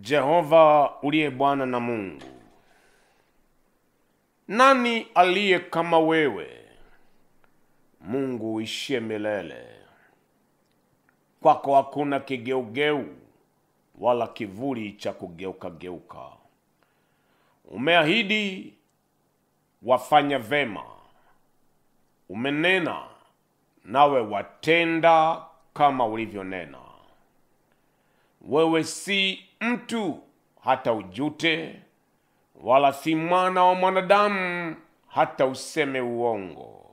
Jehova uliye Bwana na Mungu, nani aliye kama wewe, Mungu uishie milele? Kwako hakuna kigeugeu wala kivuli cha kugeuka geuka. Umeahidi wafanya vema, umenena nawe watenda kama ulivyonena. Wewe si mtu hata ujute, wala si mwana wa mwanadamu hata useme uongo.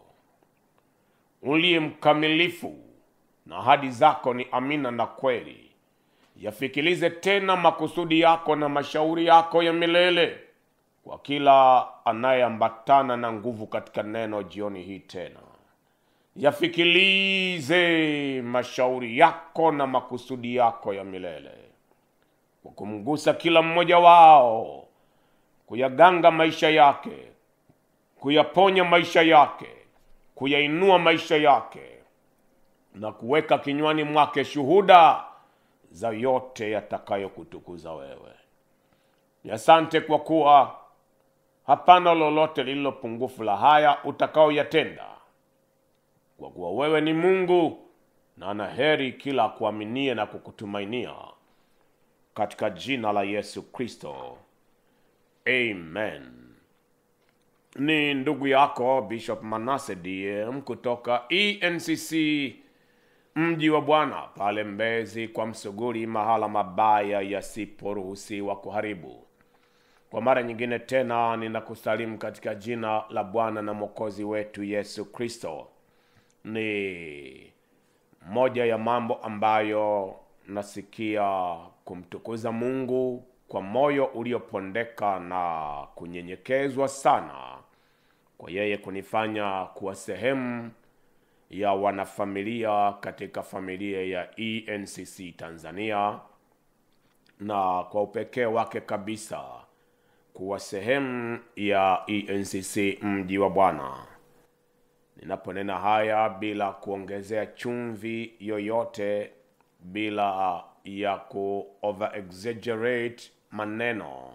Uliye mkamilifu na ahadi zako ni amina na kweli. Yafikilize tena makusudi yako na mashauri yako ya milele kwa kila anayeambatana na nguvu katika neno jioni hii tena. Yafikilize mashauri yako na makusudi yako ya milele kwa kumgusa kila mmoja wao, kuyaganga maisha yake, kuyaponya maisha yake, kuyainua maisha yake, na kuweka kinywani mwake shuhuda za yote yatakayokutukuza wewe. Asante kwa kuwa hapana lolote lililo pungufu la haya utakaoyatenda, kwa kuwa wewe ni Mungu na anaheri kila kuaminie na kukutumainia, katika jina la Yesu Kristo, amen. Ni ndugu yako Bishop Manasseh DM kutoka ENCC Mji wa Bwana pale Mbezi kwa Msuguri, mahala mabaya yasiporuhusiwa kuharibu. Kwa mara nyingine tena ninakusalimu katika jina la Bwana na Mwokozi wetu Yesu Kristo. Ni moja ya mambo ambayo nasikia kumtukuza Mungu kwa moyo uliopondeka na kunyenyekezwa sana, kwa yeye kunifanya kuwa sehemu ya wanafamilia katika familia ya ENCC Tanzania, na kwa upekee wake kabisa kuwa sehemu ya ENCC Mji wa Bwana. Ninaponena haya bila kuongezea chumvi yoyote, bila ya over-exaggerate maneno,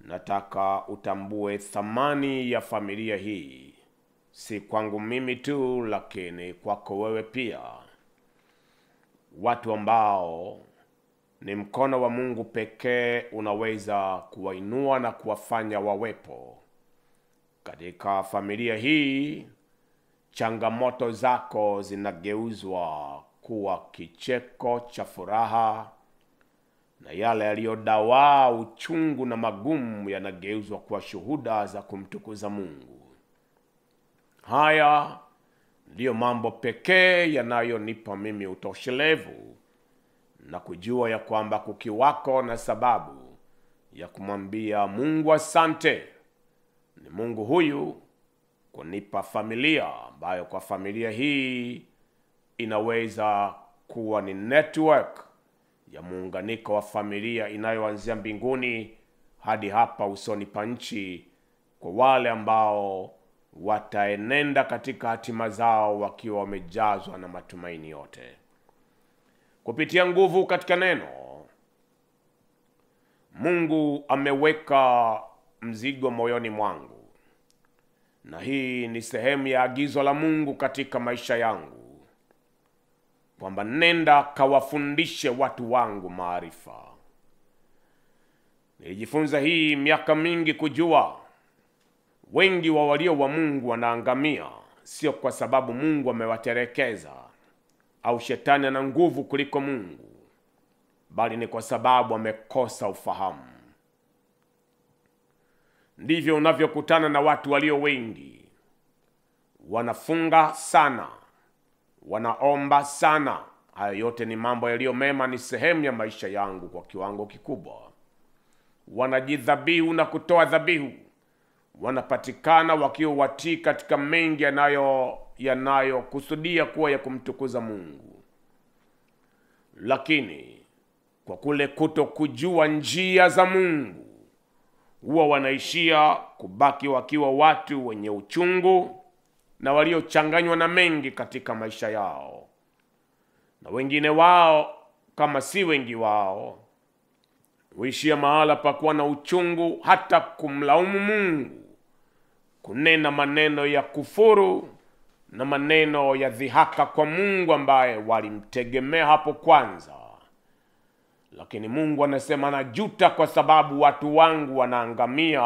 nataka utambue thamani ya familia hii, si kwangu mimi tu, lakini kwako wewe pia. Watu ambao ni mkono wa Mungu pekee unaweza kuwainua na kuwafanya wawepo katika familia hii. Changamoto zako zinageuzwa kuwa kicheko cha furaha, na yale yaliyodawa uchungu na magumu yanageuzwa kuwa shuhuda za kumtukuza Mungu. Haya ndiyo mambo pekee yanayonipa mimi utoshelevu na kujua ya kwamba kukiwako na sababu ya kumwambia Mungu asante, ni Mungu huyu kunipa familia ambayo kwa familia hii inaweza kuwa ni network ya muunganiko wa familia inayoanzia mbinguni hadi hapa usoni pa nchi, kwa wale ambao wataenenda katika hatima zao wakiwa wamejazwa na matumaini yote kupitia nguvu katika neno. Mungu ameweka mzigo moyoni mwangu, na hii ni sehemu ya agizo la Mungu katika maisha yangu, kwamba nenda kawafundishe watu wangu maarifa. Nilijifunza hii miaka mingi, kujua wengi wa walio wa Mungu wanaangamia, sio kwa sababu Mungu amewaterekeza au shetani ana nguvu kuliko Mungu, bali ni kwa sababu amekosa ufahamu. Ndivyo unavyokutana na watu walio wengi, wanafunga sana, wanaomba sana. Hayo yote ni mambo yaliyo mema, ni sehemu ya maisha yangu kwa kiwango kikubwa. Wanajidhabihu na kutoa dhabihu, wanapatikana wakiwa watii katika mengi yanayokusudia kuwa ya kumtukuza Mungu. Lakini kwa kule kutokujua njia za Mungu, huwa wanaishia kubaki wakiwa watu wenye uchungu na waliochanganywa na mengi katika maisha yao. Na wengine wao, kama si wengi wao, huishia mahala pa kuwa na uchungu, hata kumlaumu Mungu, kunena maneno ya kufuru na maneno ya dhihaka kwa Mungu ambaye walimtegemea hapo kwanza. Lakini Mungu anasema najuta kwa sababu watu wangu wanaangamia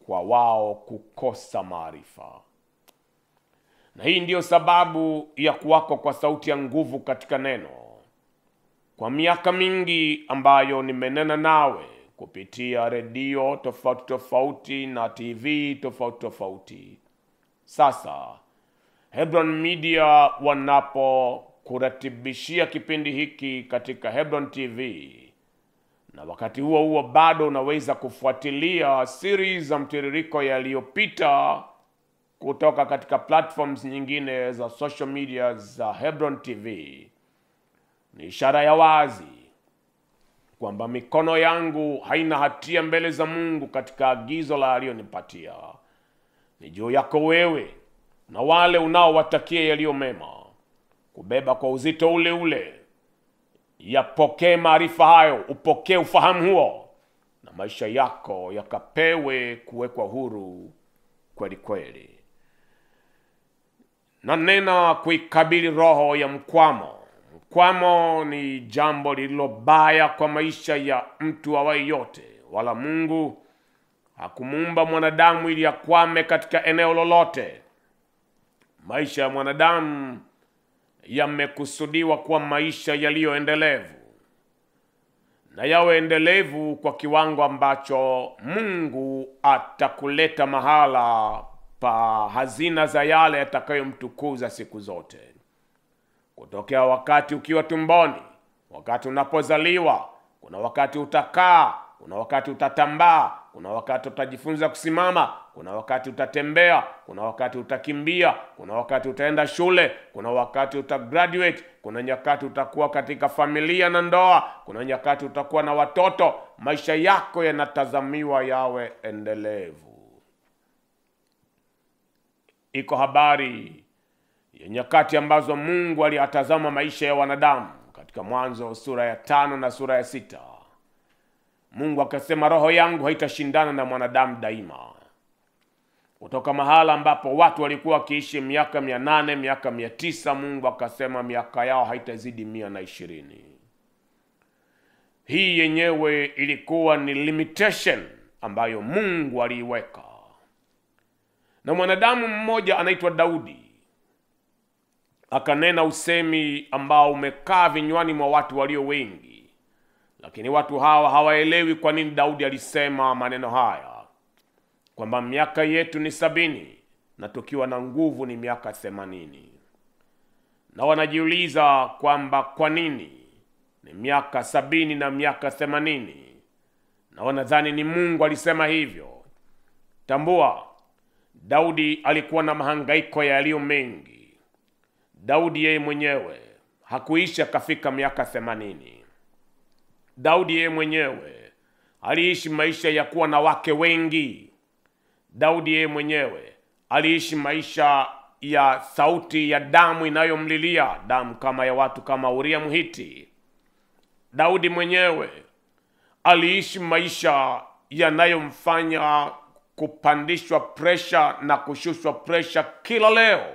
kwa wao kukosa maarifa. Na hii ndiyo sababu ya kuwako kwa sauti ya nguvu katika neno. Kwa miaka mingi ambayo nimenena nawe kupitia redio tofauti tofauti na TV tofauti tofauti, sasa Hebron Media wanapokuratibishia kipindi hiki katika Hebron TV, na wakati huo huo bado unaweza kufuatilia series za mtiririko yaliyopita kutoka katika platforms nyingine za social media za Hebron TV, ni ishara ya wazi kwamba mikono yangu haina hatia mbele za Mungu katika agizo la aliyonipatia. Ni juu yako wewe na wale unaowatakia yaliyo mema kubeba kwa uzito ule ule. Yapokee maarifa hayo, upokee ufahamu huo, na maisha yako yakapewe kuwekwa huru kweli kweli. Na nena kuikabili roho ya mkwamo. Mkwamo ni jambo lililobaya kwa maisha ya mtu awaye yote. Wala Mungu hakumuumba mwanadamu ili akwame katika eneo lolote. Maisha ya mwanadamu yamekusudiwa kuwa maisha yaliyoendelevu, na yawe endelevu kwa kiwango ambacho Mungu atakuleta mahala pa hazina za yale yatakayomtukuza siku zote. Kutokea wakati ukiwa tumboni, wakati unapozaliwa, kuna wakati utakaa, kuna wakati utatambaa, kuna wakati utajifunza kusimama, kuna wakati utatembea, kuna wakati utakimbia, kuna wakati utaenda shule, kuna wakati utagraduate, kuna nyakati utakuwa katika familia na ndoa, kuna nyakati utakuwa na watoto. Maisha yako yanatazamiwa yawe endelevu. Iko habari ya nyakati ambazo Mungu aliyatazama maisha ya wanadamu katika Mwanzo sura ya 5 na sura ya 6. Mungu akasema roho yangu haitashindana na mwanadamu daima. Kutoka mahala ambapo watu walikuwa wakiishi miaka 800, miaka 900, Mungu akasema miaka yao haitazidi 120. Hii yenyewe ilikuwa ni limitation ambayo Mungu aliiweka. Na mwanadamu mmoja anaitwa Daudi akanena usemi ambao umekaa vinywani mwa watu walio wengi, lakini watu hawa hawaelewi kwa nini Daudi alisema maneno haya, kwamba miaka yetu ni 70 na tukiwa na nguvu ni miaka 80. Na wanajiuliza kwamba kwa nini ni miaka 70 na miaka 80, na wanadhani ni Mungu alisema hivyo. Tambua, Daudi alikuwa na mahangaiko yaliyo mengi. Daudi yeye mwenyewe hakuishi akafika miaka 80. Daudi yeye mwenyewe aliishi maisha ya kuwa na wake wengi. Daudi yeye mwenyewe aliishi maisha ya sauti ya damu inayomlilia, damu kama ya watu kama Uria Mhiti. Daudi mwenyewe aliishi maisha yanayomfanya kupandishwa presha na kushushwa presha kila leo,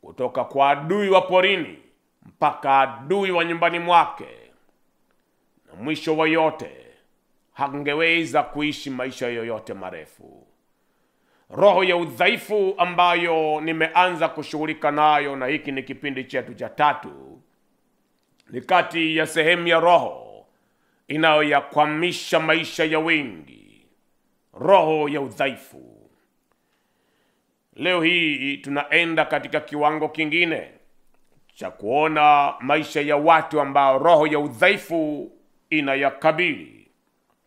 kutoka kwa adui wa porini mpaka adui wa nyumbani mwake. Na mwisho wa yote hangeweza kuishi maisha yoyote marefu. Roho ya udhaifu ambayo nimeanza kushughulika nayo, na hiki ni kipindi chetu cha 3, ni kati ya sehemu ya roho inayoyakwamisha maisha ya wengi. Roho ya udhaifu. Leo hii tunaenda katika kiwango kingine cha kuona maisha ya watu ambao roho ya udhaifu inayakabili.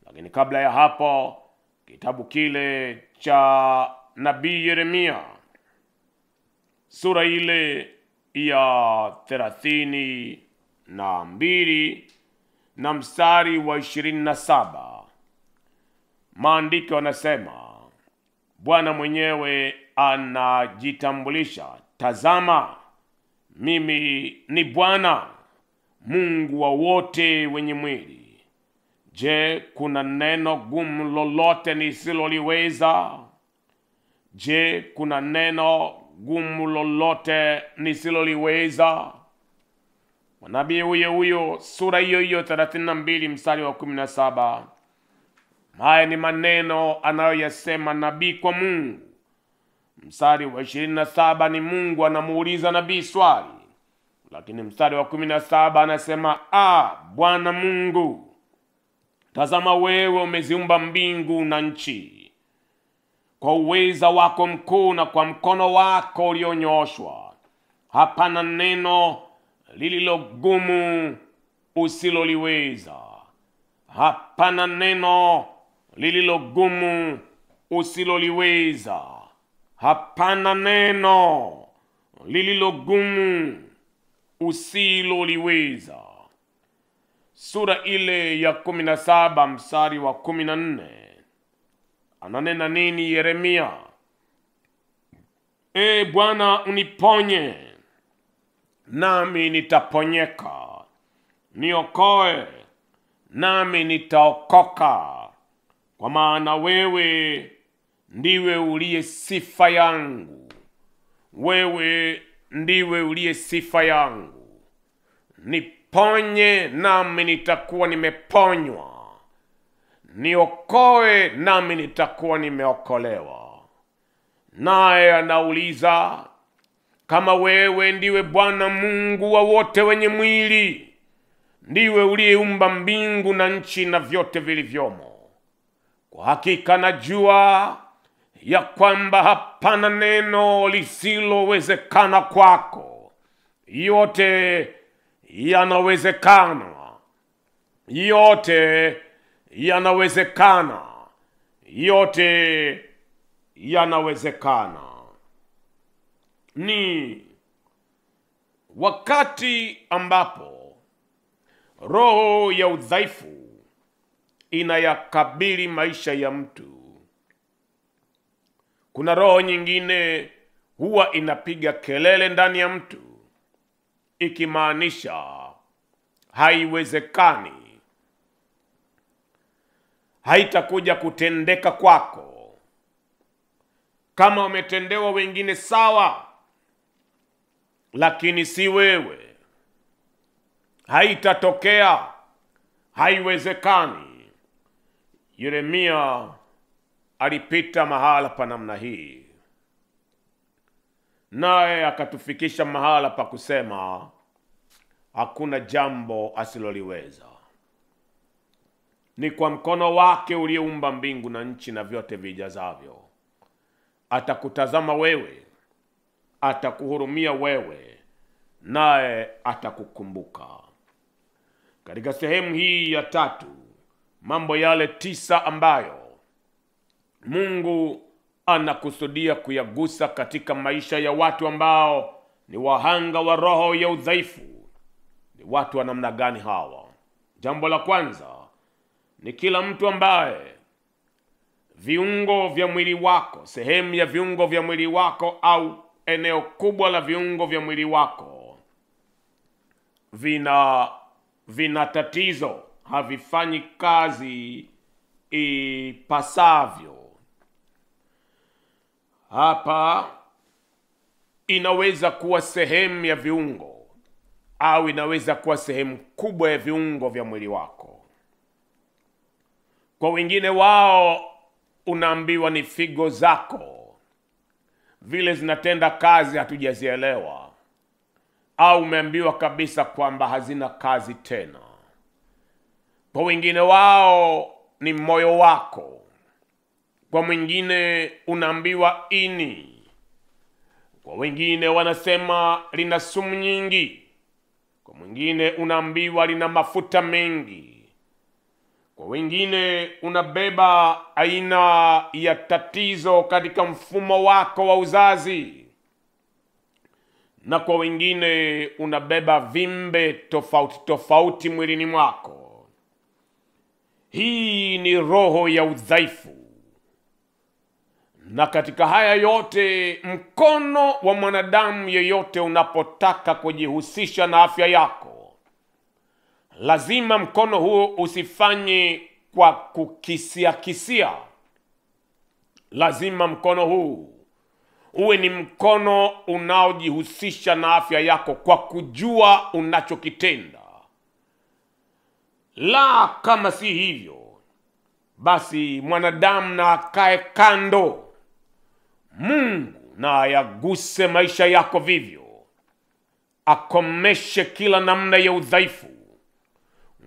Lakini kabla ya hapo, kitabu kile cha nabii Yeremia sura ile ya 32 na mstari wa 27, maandiko yanasema, Bwana mwenyewe anajitambulisha, tazama mimi ni Bwana Mungu wa wote wenye mwili, Je, kuna neno gumu lolote nisiloliweza? Je, kuna neno gumu lolote nisiloliweza? Nabii huyo sura hiyo 32 mstari wa 17. Haya ni maneno anayoyasema nabii kwa Mungu. Mstari wa 27 ni Mungu anamuuliza nabii swali. Lakini mstari wa 17 anasema, Bwana Mungu, tazama wewe umeziumba mbingu na nchi kwa uweza wako mkuu na kwa mkono wako ulionyooshwa. Hapana neno lililogumu usiloliweza. Hapana neno lililogumu usiloliweza. Hapana neno lililogumu usiloliweza. Sura ile ya 17 mstari wa 14. Ananena nini Yeremia? Bwana uniponye, nami nitaponyeka. Niokoe, nami nitaokoka. Kwa maana wewe ndiwe uliye sifa yangu. Wewe ndiwe uliye sifa yangu. Niponye, nami nitakuwa nimeponywa. Niokoe, nami nitakuwa nimeokolewa. Naye anauliza, kama wewe ndiwe Bwana Mungu wa wote wenye mwili, ndiwe uliyeumba mbingu na nchi na vyote vilivyomo, kwa hakika najua ya kwamba hapana neno lisilowezekana kwako. Yote yanawezekana. Yote yanawezekana. Yote yanawezekana. Ni wakati ambapo roho ya udhaifu inayakabili maisha ya mtu. Kuna roho nyingine huwa inapiga kelele ndani ya mtu, ikimaanisha haiwezekani, haitakuja kutendeka kwako. Kama umetendewa wengine sawa, lakini si wewe, haitatokea, haiwezekani. Yeremia alipita mahala pa namna hii, naye akatufikisha mahala pa kusema hakuna jambo asiloliweza. Ni kwa mkono wake ulioumba mbingu na nchi na vyote vijazavyo. Atakutazama wewe, atakuhurumia wewe, naye atakukumbuka. Katika sehemu hii ya 3, mambo yale 9 ambayo Mungu anakusudia kuyagusa katika maisha ya watu ambao ni wahanga wa roho ya udhaifu. Ni watu wa namna gani hawa? Jambo la kwanza ni kila mtu ambaye viungo vya mwili wako, sehemu ya viungo vya mwili wako au eneo kubwa la viungo vya mwili wako vina tatizo, havifanyi kazi ipasavyo. Hapa inaweza kuwa sehemu ya viungo au inaweza kuwa sehemu kubwa ya viungo vya mwili wako. Kwa wengine wao unaambiwa ni figo zako, vile zinatenda kazi hatujazielewa, au umeambiwa kabisa kwamba hazina kazi tena. Kwa wengine wao ni moyo wako. Kwa mwingine unaambiwa ini. Kwa wengine wanasema lina sumu nyingi. Kwa mwingine unaambiwa lina mafuta mengi. Kwa wengine unabeba aina ya tatizo katika mfumo wako wa uzazi. Na kwa wengine unabeba vimbe tofauti tofauti mwilini mwako. Hii ni roho ya udhaifu. Na katika haya yote, mkono wa mwanadamu yeyote unapotaka kujihusisha na afya yako, lazima mkono huo usifanye kwa kukisia. Lazima mkono huu uwe ni mkono unaojihusisha na afya yako kwa kujua unachokitenda. La kama si hivyo, basi mwanadamu na akae kando, Mungu na ayaguse maisha yako vivyo, akomeshe kila namna ya udhaifu.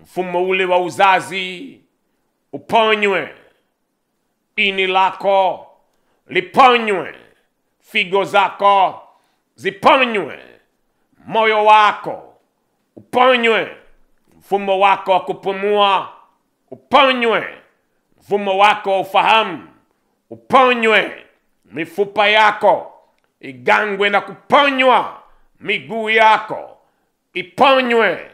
Mfumo ule wa uzazi uponywe, ini lako liponywe, figo zako ziponywe, moyo wako uponywe, mfumo wako wa kupumua uponywe, mfumo wako wa ufahamu uponywe, mifupa yako igangwe na kuponywa, miguu yako iponywe,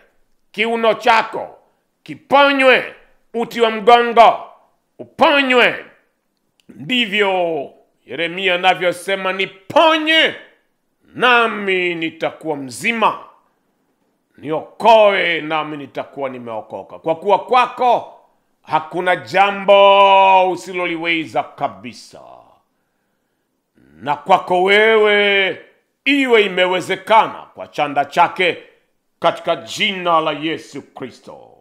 kiuno chako kiponywe, uti wa mgongo uponywe. Ndivyo Yeremia anavyosema, niponye nami nitakuwa mzima, niokoe nami nitakuwa nimeokoka, kwa kuwa kwako hakuna jambo usiloliweza kabisa, na kwako wewe iwe imewezekana kwa chanda chake, katika jina la Yesu Kristo.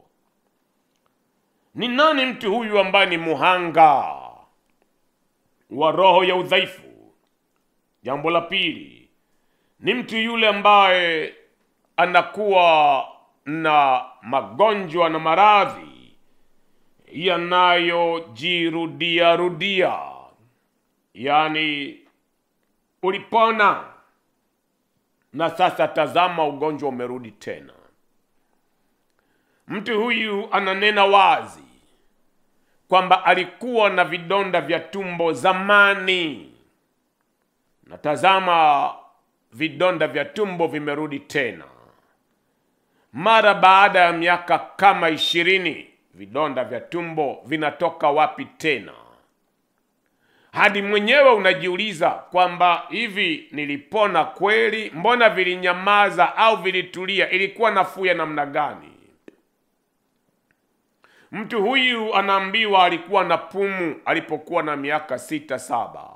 Ni nani mtu huyu ambaye ni muhanga wa roho ya udhaifu? Jambo la pili, ni mtu yule ambaye anakuwa na magonjwa na maradhi yanayojirudia. Yaani ulipona na sasa tazama ugonjwa umerudi tena. Mtu huyu ananena wazi kwamba alikuwa na vidonda vya tumbo zamani, na tazama vidonda vya tumbo vimerudi tena. Mara baada ya miaka kama 20, vidonda vya tumbo vinatoka wapi tena? Hadi mwenyewe unajiuliza kwamba hivi nilipona kweli? Mbona vilinyamaza au vilitulia? Ilikuwa nafuu ya namna gani? Mtu huyu anaambiwa alikuwa na pumu alipokuwa na miaka 6-7.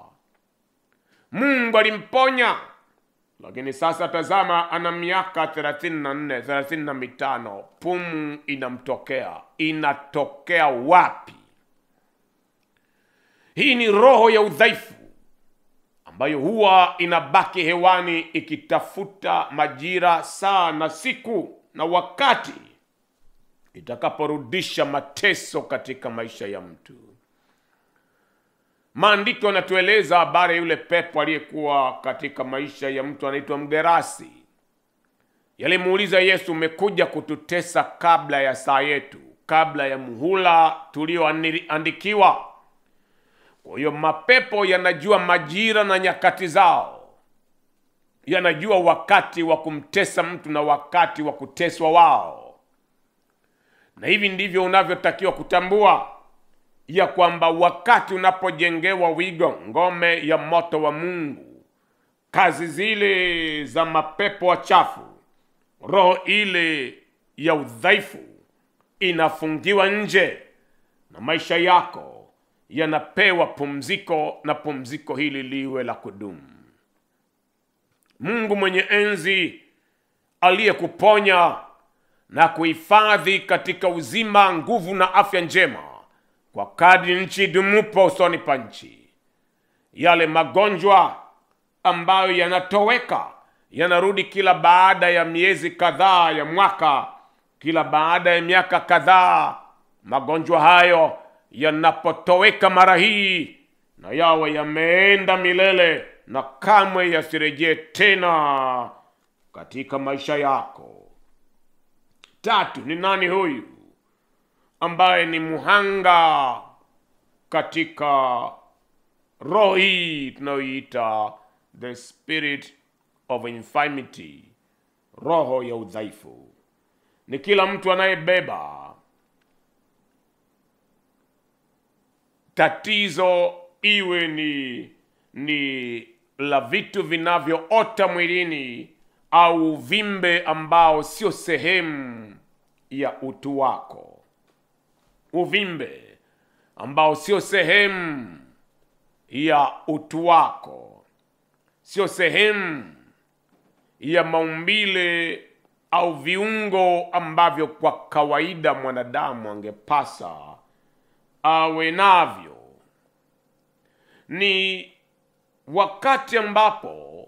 Mungu alimponya, lakini sasa tazama ana miaka 34, 35, pumu inamtokea. Inatokea wapi? Hii ni roho ya udhaifu ambayo huwa inabaki hewani ikitafuta majira, saa na siku na wakati itakaporudisha mateso katika maisha ya mtu. Maandiko yanatueleza habari yule pepo aliyekuwa katika maisha ya mtu anaitwa Mgerasi. Yalimuuliza Yesu, umekuja kututesa kabla ya saa yetu, kabla ya muhula tulioandikiwa. Kwa hiyo mapepo yanajua majira na nyakati zao, yanajua wakati wa kumtesa mtu na wakati wa kuteswa wao. Na hivi ndivyo unavyotakiwa kutambua ya kwamba wakati unapojengewa wigo, ngome ya moto wa Mungu, kazi zile za mapepo wachafu, roho ile ya udhaifu inafungiwa nje, na maisha yako yanapewa pumziko, na pumziko hili liwe la kudumu. Mungu mwenye enzi aliyekuponya na kuhifadhi katika uzima, nguvu na afya njema, kwa kadri nchi dumupo usoni pa nchi. Yale magonjwa ambayo yanatoweka, yanarudi kila baada ya miezi kadhaa ya mwaka, kila baada ya miaka kadhaa. Magonjwa hayo yanapotoweka mara hii, na yawe yameenda milele na kamwe yasirejee tena katika maisha yako. Tatu, ni nani huyu ambaye ni muhanga katika roho hii tunayoita the spirit of infirmity, roho ya udhaifu? Ni kila mtu anayebeba tatizo, iwe ni la vitu vinavyoota mwilini au uvimbe ambao sio sehemu ya utu wako. Uvimbe ambao sio sehemu ya utu wako, sio sehemu ya maumbile au viungo ambavyo kwa kawaida mwanadamu angepasa awe navyo. Ni wakati ambapo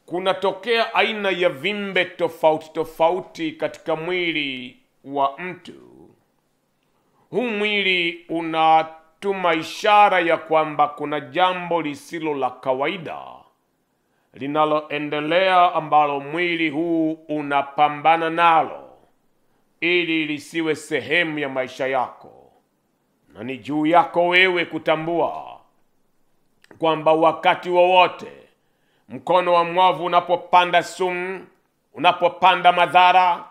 kunatokea aina ya vimbe tofauti tofauti katika mwili wa mtu. Huu mwili unatuma ishara ya kwamba kuna jambo lisilo la kawaida linaloendelea ambalo mwili huu unapambana nalo ili lisiwe sehemu ya maisha yako. Na ni juu yako wewe kutambua kwamba wakati wowote mkono wa mwovu unapopanda sumu, unapopanda madhara,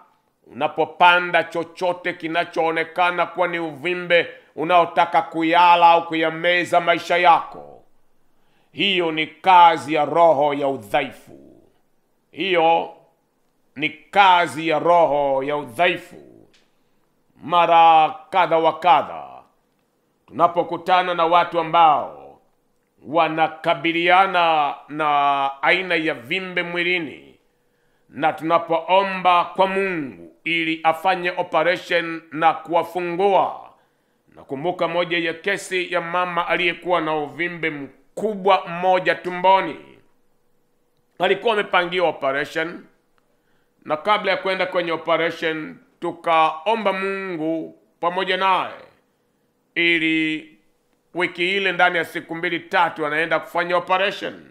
unapopanda chochote kinachoonekana kuwa ni uvimbe unaotaka kuyala au kuyameza maisha yako, hiyo ni kazi ya roho ya udhaifu. Hiyo ni kazi ya roho ya udhaifu. Mara kadha wa kadha tunapokutana na watu ambao wanakabiliana na aina ya vimbe mwilini, na tunapoomba kwa Mungu ili afanye operation na kuwafungua. Nakumbuka moja ya kesi ya mama aliyekuwa na uvimbe mkubwa mmoja tumboni. Alikuwa amepangiwa operation, na kabla ya kwenda kwenye operation tukaomba Mungu pamoja naye ili wiki ile ndani ya siku 2-3 anaenda kufanya operation.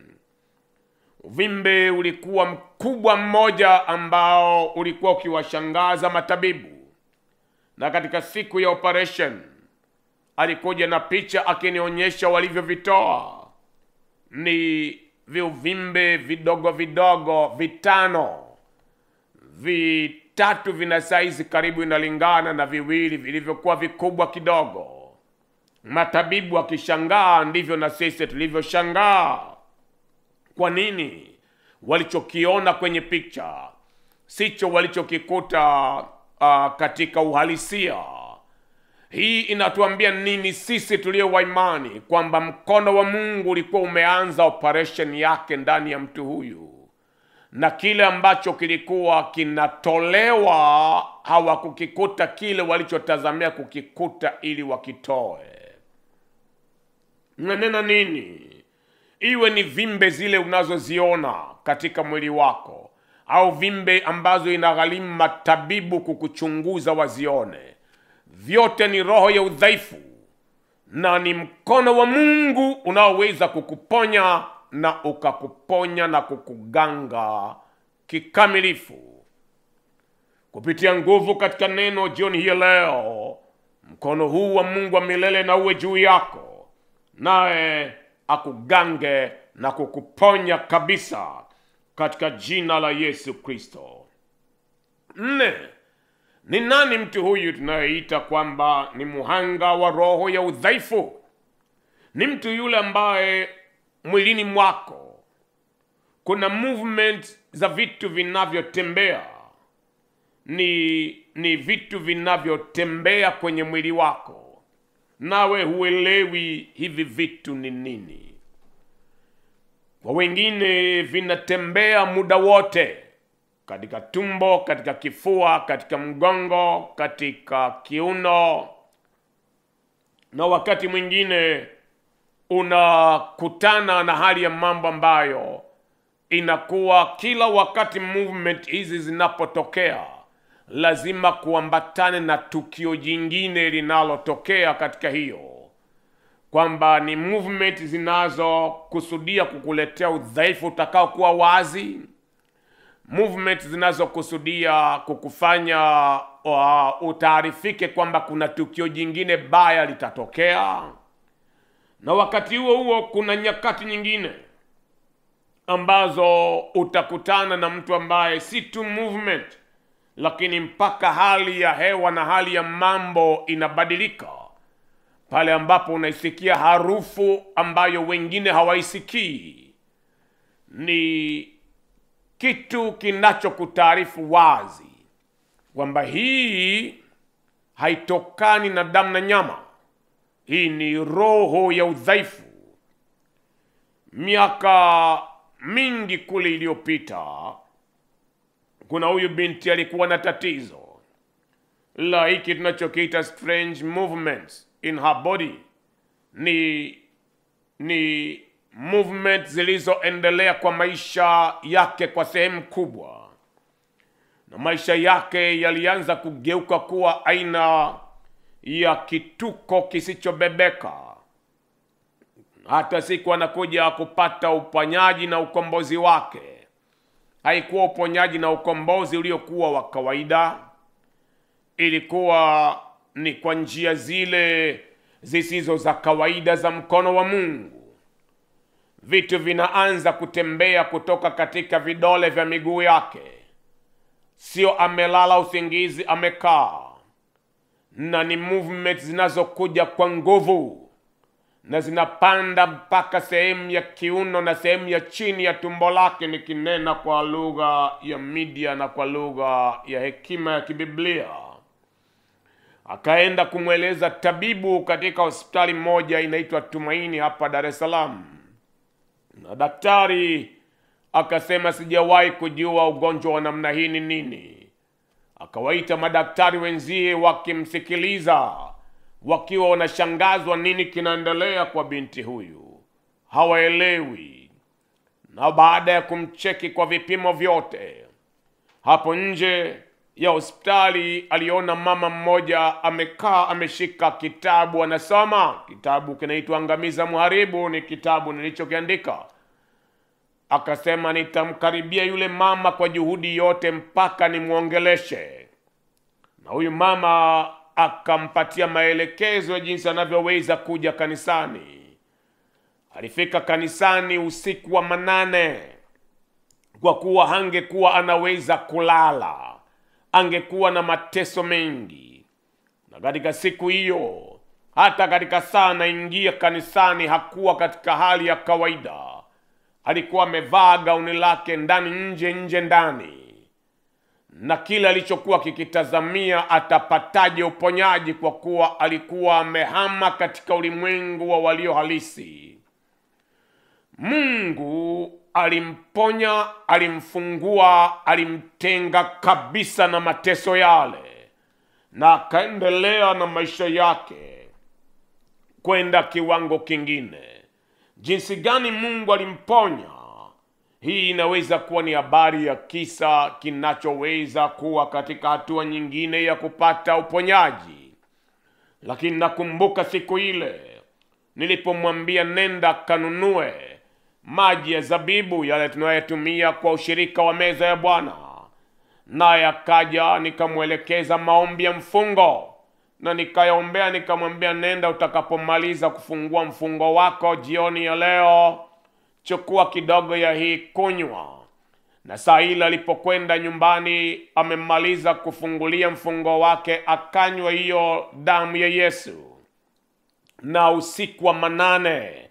Uvimbe ulikuwa mkubwa mmoja ambao ulikuwa ukiwashangaza matabibu. Na katika siku ya operation alikuja na picha akinionyesha walivyovitoa. Ni viuvimbe vidogo vidogo 5. 3 vina saizi karibu inalingana na 2 vilivyokuwa vikubwa kidogo. Matabibu wakishangaa ndivyo na sisi tulivyoshangaa. Kwa nini? Walichokiona kwenye picha sicho walichokikuta katika uhalisia. Hii inatuambia nini sisi tulio wa imani? Kwamba mkono wa Mungu ulikuwa umeanza operation yake ndani ya mtu huyu, na kile ambacho kilikuwa kinatolewa hawakukikuta kile walichotazamia kukikuta ili wakitoe. Nanena nini? Iwe ni vimbe zile unazoziona katika mwili wako, au vimbe ambazo inagharimu matabibu kukuchunguza wazione, vyote ni roho ya udhaifu, na ni mkono wa Mungu unaoweza kukuponya na ukakuponya na kukuganga kikamilifu kupitia nguvu katika neno. Jioni hii leo mkono huu wa Mungu wa milele na uwe juu yako, naye akugange na kukuponya kabisa katika jina la Yesu Kristo. 4. Ni nani mtu huyu tunayeita kwamba ni muhanga wa roho ya udhaifu? Ni mtu yule ambaye mwilini mwako kuna movement za vitu vinavyotembea. Ni vitu vinavyotembea kwenye mwili wako, nawe huelewi hivi vitu ni nini. Kwa wengine vinatembea muda wote, katika tumbo, katika kifua, katika mgongo, katika kiuno. Na wakati mwingine unakutana na hali ya mambo ambayo inakuwa kila wakati movement hizi zinapotokea lazima kuambatane na tukio jingine linalotokea katika hiyo, kwamba ni movement zinazokusudia kukuletea udhaifu utakao kuwa wazi, movement zinazokusudia kukufanya utaarifike kwamba kuna tukio jingine baya litatokea. Na wakati huo huo kuna nyakati nyingine ambazo utakutana na mtu ambaye si tu movement, lakini mpaka hali ya hewa na hali ya mambo inabadilika, pale ambapo unaisikia harufu ambayo wengine hawaisikii. Ni kitu kinachokutaarifu wazi kwamba hii haitokani na damu na nyama. Hii ni roho ya udhaifu. Miaka mingi kule iliyopita, kuna huyu binti alikuwa na tatizo la hiki tunachokiita strange movements in her body. Ni movement zilizoendelea kwa maisha yake kwa sehemu kubwa, na maisha yake yalianza kugeuka kuwa aina ya kituko kisichobebeka. Hata siku anakuja kupata uponyaji na ukombozi wake, haikuwa uponyaji na ukombozi uliokuwa wa kawaida. Ilikuwa ni kwa njia zile zisizo za kawaida za mkono wa Mungu. Vitu vinaanza kutembea kutoka katika vidole vya miguu yake. Sio amelala usingizi, amekaa. Na ni movement zinazokuja kwa nguvu, na zinapanda mpaka sehemu ya kiuno na sehemu ya chini ya tumbo lake, nikinena kwa lugha ya media na kwa lugha ya hekima ya kibiblia. Akaenda kumweleza tabibu katika hospitali moja inaitwa Tumaini hapa Dar es Salaam. Na daktari akasema, sijawahi kujua ugonjwa wa namna hii ni nini. Akawaita madaktari wenzie wakimsikiliza, wakiwa wanashangazwa nini kinaendelea kwa binti huyu. Hawaelewi. Na baada ya kumcheki kwa vipimo vyote, hapo nje ya hospitali aliona mama mmoja amekaa ameshika kitabu anasoma. Kitabu kinaitwa Angamiza Mharibu, ni kitabu nilichokiandika. Akasema, nitamkaribia yule mama kwa juhudi yote mpaka nimuongeleshe. Na huyu mama akampatia maelekezo ya jinsi anavyoweza kuja kanisani. Alifika kanisani usiku wa manane, kwa kuwa hangekuwa anaweza kulala, angekuwa na mateso mengi. Na katika siku hiyo, hata katika saa anaingia kanisani, hakuwa katika hali ya kawaida. Alikuwa amevaa gauni lake ndani nje, nje ndani, na kila alichokuwa kikitazamia atapataje uponyaji, kwa kuwa alikuwa amehama katika ulimwengu wa walio halisi. Mungu alimponya, alimfungua, alimtenga kabisa na mateso yale, na akaendelea na maisha yake kwenda kiwango kingine. Jinsi gani Mungu alimponya? Hii inaweza kuwa ni habari ya kisa kinachoweza kuwa katika hatua nyingine ya kupata uponyaji. Lakini nakumbuka siku ile nilipomwambia nenda kanunue maji ya zabibu yale tunayotumia kwa ushirika wa meza ya Bwana, naye akaja, nikamwelekeza maombi ya mfungo na nikayaombea. Nikamwambia, nenda utakapomaliza kufungua mfungo wako jioni ya leo, chukua kidogo ya hii kunywa. Na saa ile alipokwenda nyumbani, amemaliza kufungulia mfungo wake, akanywa hiyo damu ya Yesu. Na usiku wa manane,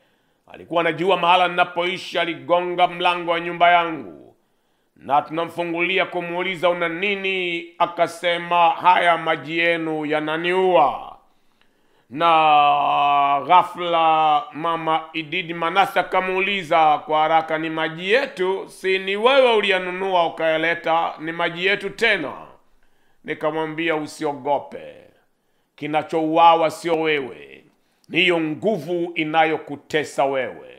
alikuwa anajua mahala ninapoishi, aligonga mlango wa nyumba yangu, na tunamfungulia kumuuliza, una nini? Akasema, haya maji yenu yananiua. Na ghafla mama Ididi Manase akamuuliza kwa haraka, ni maji yetu? Si ni wewe uliyanunua ukayaleta? Ni maji yetu tena. Nikamwambia, usiogope, kinachouawa sio wewe, ni hiyo nguvu inayokutesa wewe.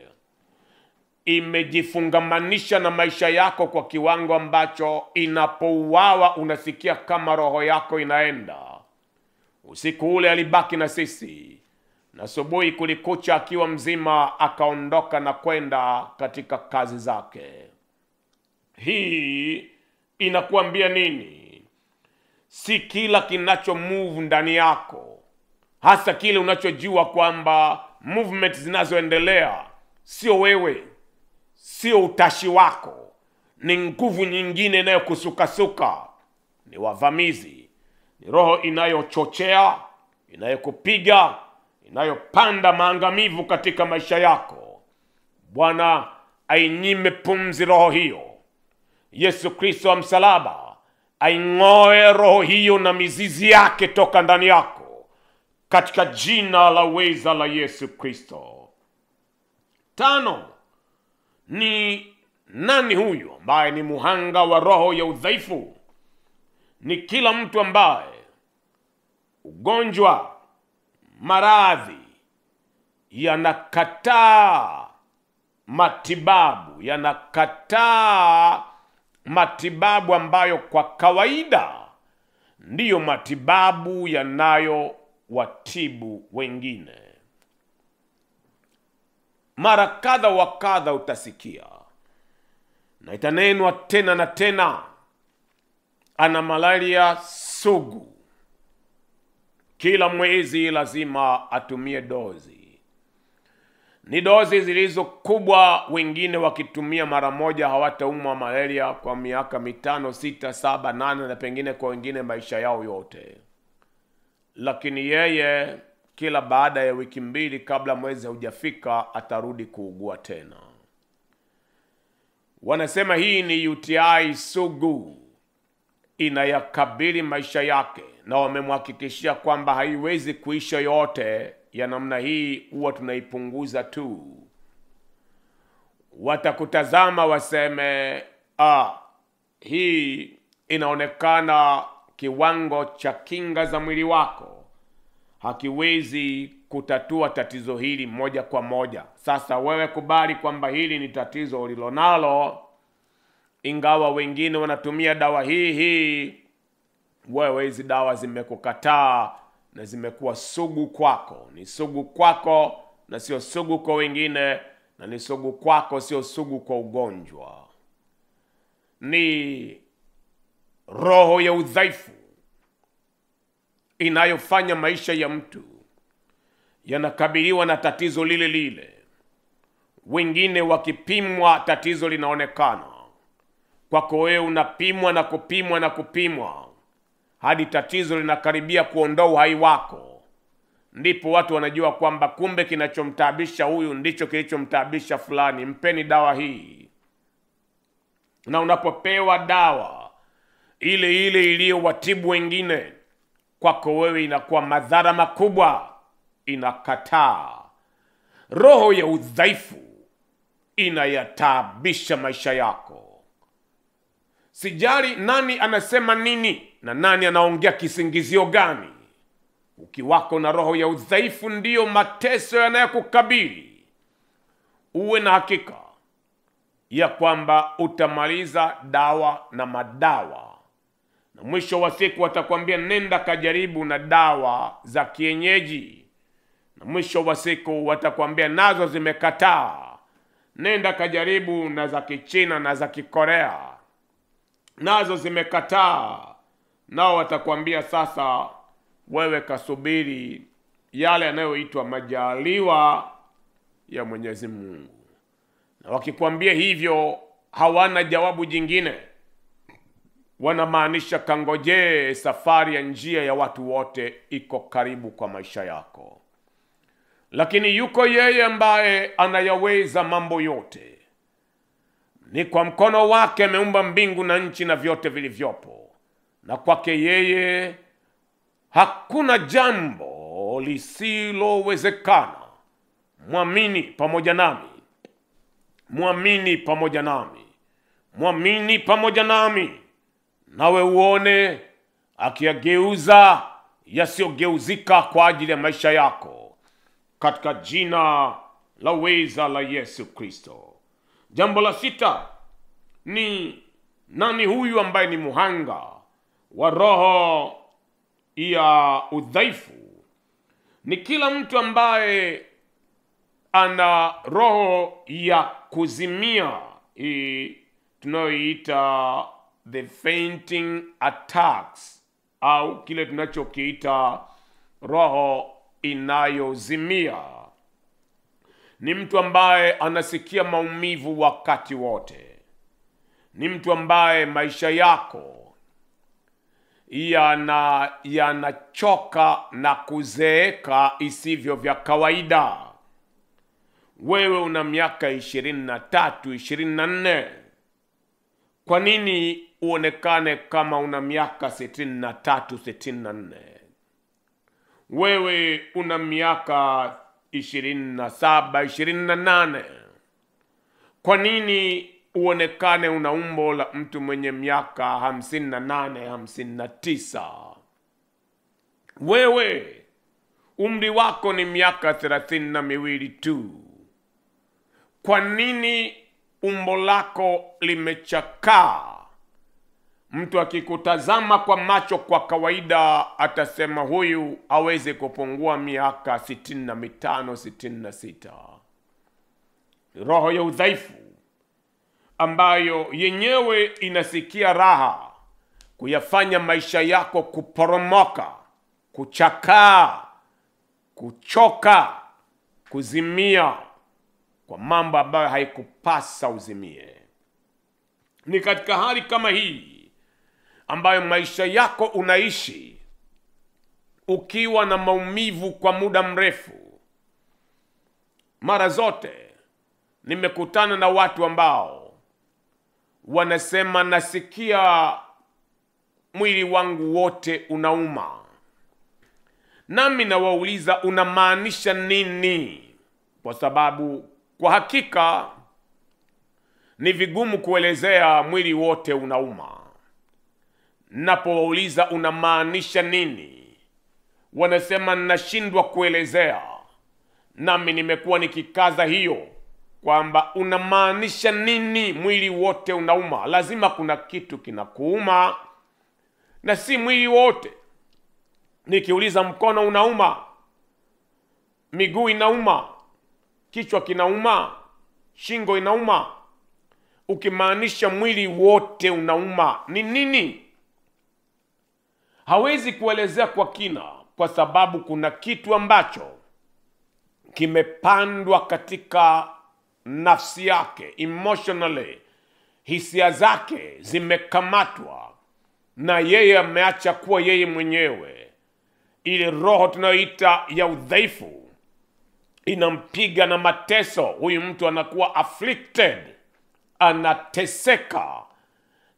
Imejifungamanisha na maisha yako kwa kiwango ambacho inapouawa unasikia kama roho yako inaenda. Usiku ule alibaki na sisi, na asubuhi kulikucha akiwa mzima, akaondoka na kwenda katika kazi zake. Hii inakuambia nini? Si kila kinacho move ndani yako, hasa kile unachojua kwamba movement zinazoendelea sio wewe, sio utashi wako, ni nguvu nyingine inayokusukasuka, ni wavamizi, ni roho inayochochea, inayokupiga, inayopanda maangamivu katika maisha yako. Bwana ainyime pumzi roho hiyo. Yesu Kristo wa msalaba aing'oe roho hiyo na mizizi yake toka ndani yako, katika jina la uweza la Yesu Kristo. 5, ni nani huyu ambaye ni muhanga wa roho ya udhaifu? Ni kila mtu ambaye ugonjwa, maradhi yanakataa matibabu ambayo kwa kawaida ndiyo matibabu yanayowatibu wengine. Mara kadha wa kadha utasikia na itanenwa tena na tena, ana malaria sugu, kila mwezi lazima atumie dozi. Ni dozi zilizo kubwa, wengine wakitumia mara moja hawataumwa malaria kwa miaka 5, 6, 7, 8 na pengine kwa wengine maisha yao yote. Lakini yeye kila baada ya wiki 2 kabla mwezi haujafika atarudi kuugua tena. Wanasema hii ni UTI sugu, inayakabili maisha yake, na wamemhakikishia kwamba haiwezi kuisha yote ya namna hii, huwa tunaipunguza tu. Watakutazama waseme, hii inaonekana kiwango cha kinga za mwili wako hakiwezi kutatua tatizo hili moja kwa moja. Sasa wewe kubali kwamba hili ni tatizo ulilonalo, ingawa wengine wanatumia dawa hii, wewe hizi dawa zimekukataa na zimekuwa sugu kwako. Ni sugu kwako na sio sugu kwa wengine, na ni sugu kwako sio sugu kwa ugonjwa. Ni roho ya udhaifu inayofanya maisha ya mtu yanakabiliwa na tatizo lile lile. Wengine wakipimwa tatizo linaonekana, kwako wewe unapimwa na kupimwa na kupimwa hadi tatizo linakaribia kuondoa uhai wako. Ndipo watu wanajua kwamba kumbe kinachomtaabisha huyu ndicho kilichomtaabisha fulani, mpeni dawa hii. Na unapopewa dawa ile iliyowatibu wengine, kwako wewe inakuwa madhara makubwa, inakataa. Roho ya udhaifu inayataabisha maisha yako. Sijali nani anasema nini na nani anaongea kisingizio gani. Ukiwako na roho ya udhaifu, ndiyo mateso yanayokukabili. Uwe na hakika ya kwamba utamaliza dawa na madawa, na mwisho wa siku watakwambia nenda kajaribu na dawa za kienyeji, na mwisho wa siku watakwambia nazo zimekataa. Nenda kajaribu na za Kichina na za Kikorea, nazo zimekataa. Nao watakwambia sasa wewe kasubiri yale yanayoitwa majaliwa ya Mwenyezi Mungu. Na wakikwambia hivyo hawana jawabu jingine, wanamaanisha kangoje, safari ya njia ya watu wote iko karibu kwa maisha yako. Lakini yuko yeye ambaye anayaweza mambo yote. Ni kwa mkono wake ameumba mbingu na nchi na vyote vilivyopo, na kwake yeye hakuna jambo lisilowezekana. Mwamini pamoja nami, mwamini pamoja nami, mwamini pamoja nami, nawe uone akiyageuza yasiyogeuzika kwa ajili ya maisha yako, katika jina la uweza la Yesu Kristo. Jambo la 6 ni nani huyu ambaye ni muhanga wa roho ya udhaifu? Ni kila mtu ambaye ana roho ya kuzimia, tunayoita the fainting attacks, au kile tunachokiita roho inayozimia. Ni mtu ambaye anasikia maumivu wakati wote. Ni mtu ambaye maisha yako yanachoka na kuzeeka isivyo vya kawaida. Wewe una miaka 23, 24. Kwa nini uonekane kama una miaka 63, 64. Wewe una miaka 27, 28. Kwa nini uonekane una umbo la mtu mwenye miaka 58, 59? Wewe umri wako ni miaka 32 tu. Kwa nini umbo lako limechakaa? Mtu akikutazama kwa macho kwa kawaida atasema huyu hawezi kupungua miaka 65, 66. Roho ya udhaifu ambayo yenyewe inasikia raha kuyafanya maisha yako kuporomoka, kuchakaa, kuchoka, kuzimia kwa mambo ambayo haikupasa uzimie. Ni katika hali kama hii ambayo maisha yako unaishi ukiwa na maumivu kwa muda mrefu. Mara zote nimekutana na watu ambao wanasema nasikia mwili wangu wote unauma. Nami nawauliza unamaanisha nini? Kwa sababu kwa hakika ni vigumu kuelezea mwili wote unauma. Napowauliza unamaanisha nini, wanasema nashindwa kuelezea. Nami nimekuwa nikikaza hiyo kwamba unamaanisha nini mwili wote unauma? Lazima kuna kitu kinakuuma na si mwili wote. Nikiuliza mkono unauma, miguu inauma, kichwa kinauma, shingo inauma, ukimaanisha mwili wote unauma ni nini? Hawezi kuelezea kwa kina kwa sababu kuna kitu ambacho kimepandwa katika nafsi yake, emotionally. Hisia zake zimekamatwa na yeye ameacha kuwa yeye mwenyewe. Ile roho tunayoita ya udhaifu inampiga na mateso. Huyu mtu anakuwa afflicted, anateseka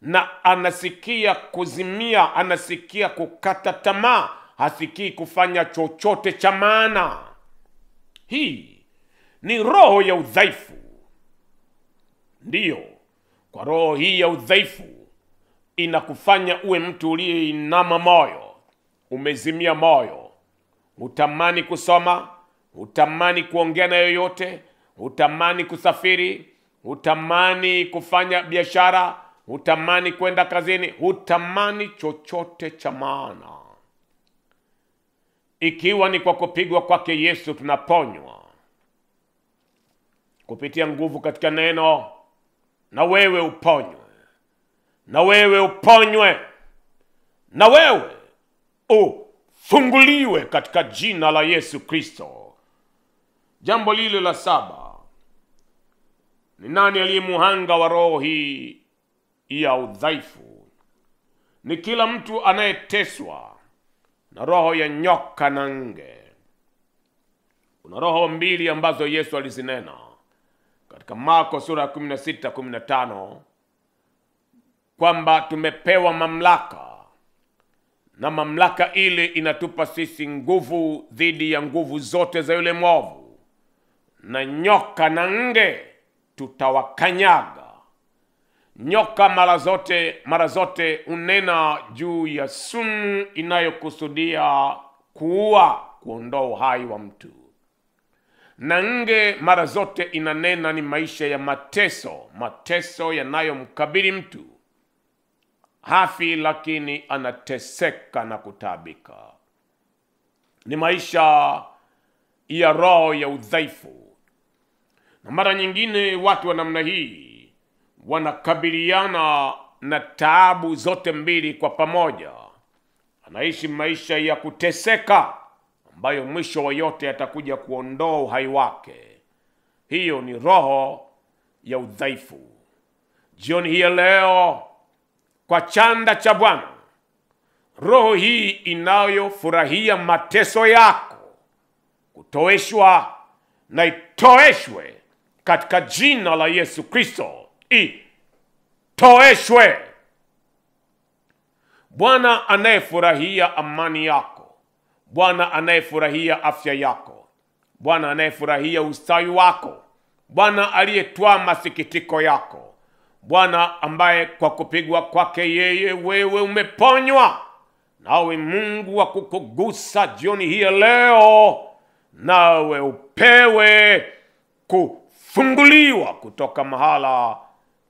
na anasikia kuzimia, anasikia kukata tamaa, hasikii kufanya chochote cha maana. Hii ni roho ya udhaifu. Ndiyo, kwa roho hii ya udhaifu inakufanya uwe mtu uliyeinama moyo, umezimia moyo. Hutamani kusoma, hutamani kuongea na yoyote, hutamani kusafiri, hutamani kufanya biashara, hutamani kwenda kazini, hutamani chochote cha maana. Ikiwa ni kwa kupigwa kwake Yesu tunaponywa kupitia nguvu katika neno, na wewe uponywe, na wewe uponywe, na wewe ufunguliwe katika jina la Yesu Kristo. Jambo lile la 7, ni nani aliye muhanga wa roho hii ya udhaifu? Ni kila mtu anayeteswa na roho ya nyoka na nge. Kuna roho mbili ambazo Yesu alizinena katika Marko sura 16, 15 kwamba tumepewa mamlaka, na mamlaka ile inatupa sisi nguvu dhidi ya nguvu zote za yule mwovu, na nyoka na nge tutawakanyaga. Nyoka mara zote unena juu ya sumu inayokusudia kuua, kuondoa uhai wa mtu. Na nge mara zote inanena ni maisha ya mateso yanayomkabili mtu. Hafi lakini anateseka na kutabika. Ni maisha ya roho ya udhaifu. Na mara nyingine watu wa namna hii wanakabiliana na taabu zote mbili kwa pamoja. Anaishi maisha ya kuteseka ambayo mwisho wa yote atakuja kuondoa uhai wake. Hiyo ni roho ya udhaifu. Jioni hii leo, kwa chanda cha Bwana, roho hii inayofurahia mateso yako kutoeshwa na itoeshwe katika jina la Yesu Kristo. Itoeshwe Bwana anayefurahia amani yako, Bwana anayefurahia afya yako, Bwana anayefurahia ustawi wako, Bwana aliyetwaa masikitiko yako, Bwana ambaye kwa kupigwa kwake yeye wewe umeponywa. Nawe Mungu wa kukugusa jioni hii leo, nawe upewe kufunguliwa kutoka mahala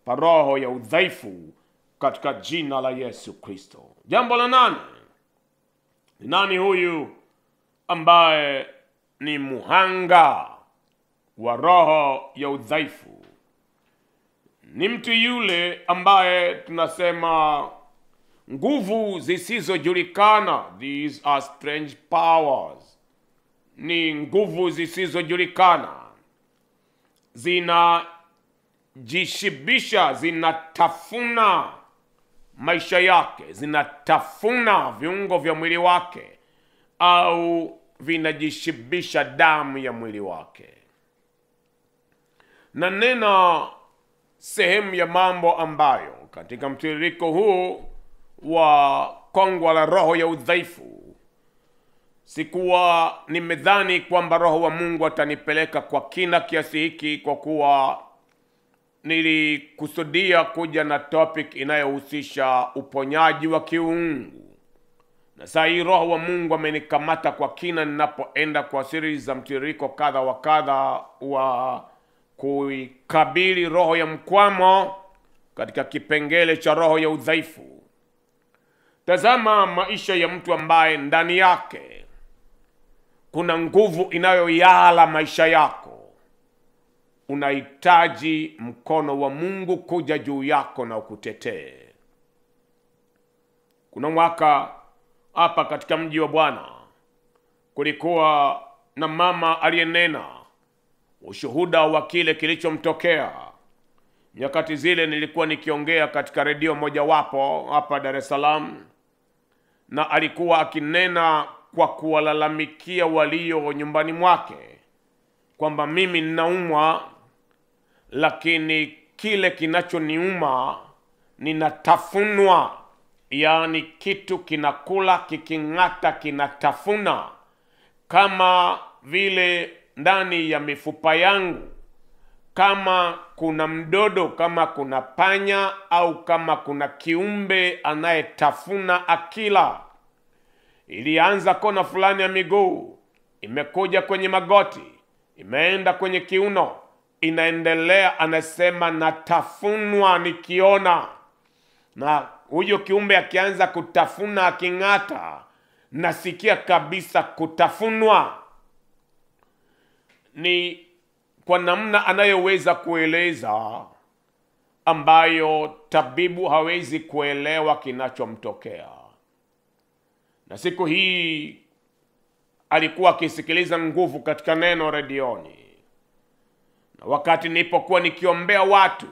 pa roho ya udhaifu katika jina la Yesu Kristo. Jambo la 8. Ni nani huyu ambaye ni muhanga wa roho ya udhaifu? Ni mtu yule ambaye tunasema nguvu zisizojulikana. These are strange powers. Ni nguvu zisizojulikana, zinajishibisha, zinatafuna maisha yake, zinatafuna viungo vya mwili wake, au vinajishibisha damu ya mwili wake. Na nena sehemu ya mambo ambayo katika mtiririko huu wa kongwa la roho ya udhaifu, sikuwa nimedhani kwamba Roho wa Mungu atanipeleka kwa kina kiasi hiki, kwa kuwa nilikusudia kuja na topic inayohusisha uponyaji wa kiungu. Na saa hii Roho wa Mungu amenikamata kwa kina ninapoenda kwa series za mtiririko kadha wa kadha wa kuikabili roho ya mkwamo katika kipengele cha roho ya udhaifu. Tazama maisha ya mtu ambaye ndani yake kuna nguvu inayoyala maisha yako. Unahitaji mkono wa Mungu kuja juu yako na ukutetee. Kuna mwaka hapa katika mji wa Bwana kulikuwa na mama aliyenena ushuhuda wa kile kilichomtokea. Nyakati zile nilikuwa nikiongea katika redio mojawapo hapa Dar es Salaam, na alikuwa akinena kwa kuwalalamikia walio nyumbani mwake kwamba mimi ninaumwa, lakini kile kinachoniuma ninatafunwa. Yaani kitu kinakula, kiking'ata, kinatafuna, kama vile ndani ya mifupa yangu, kama kuna mdodo, kama kuna panya, au kama kuna kiumbe anayetafuna akila. Ilianza kona fulani ya miguu, imekuja kwenye magoti, imeenda kwenye kiuno, inaendelea. Anasema natafunwa nikiona. Na huyo kiumbe akianza kutafuna, aking'ata, nasikia kabisa kutafunwa. Ni kwa namna anayoweza kueleza, ambayo tabibu hawezi kuelewa kinachomtokea. Na siku hii alikuwa akisikiliza nguvu katika neno redioni, na wakati nilipokuwa nikiombea watu,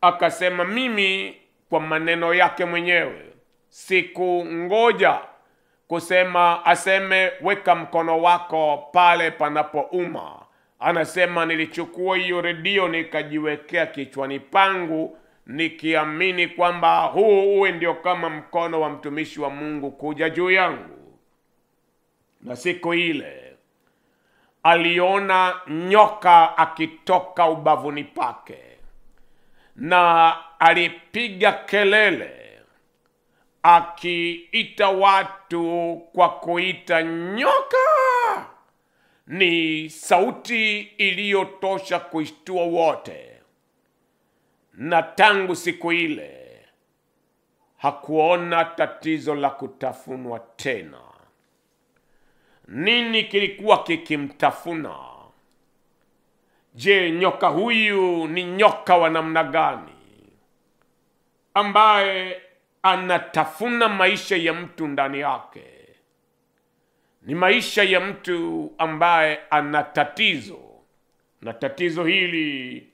akasema mimi kwa maneno yake mwenyewe, siku ngoja kusema aseme weka mkono wako pale panapouma. Anasema nilichukua hiyo redio nikajiwekea kichwani pangu, nikiamini kwamba huu uwe ndio kama mkono wa mtumishi wa Mungu kuja juu yangu. Na siku ile aliona nyoka akitoka ubavuni pake, na alipiga kelele akiita watu kwa kuita nyoka. Ni sauti iliyotosha kuishtua wote. Na tangu siku ile hakuona tatizo la kutafunwa tena. Nini kilikuwa kikimtafuna? Je, nyoka huyu ni nyoka wa namna gani ambaye anatafuna maisha ya mtu ndani yake? Ni maisha ya mtu ambaye ana tatizo, na tatizo hili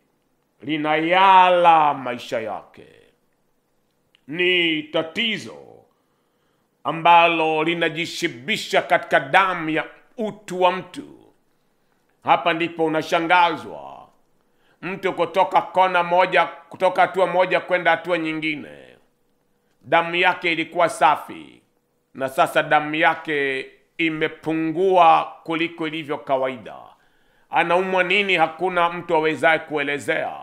linayala maisha yake. Ni tatizo ambalo linajishibisha katika damu ya utu wa mtu. Hapa ndipo unashangazwa mtu kutoka kona moja, kutoka hatua moja kwenda hatua nyingine. damu yake ilikuwa safi, na sasa damu yake imepungua kuliko ilivyo kawaida. Anaumwa nini? Hakuna mtu awezaye kuelezea,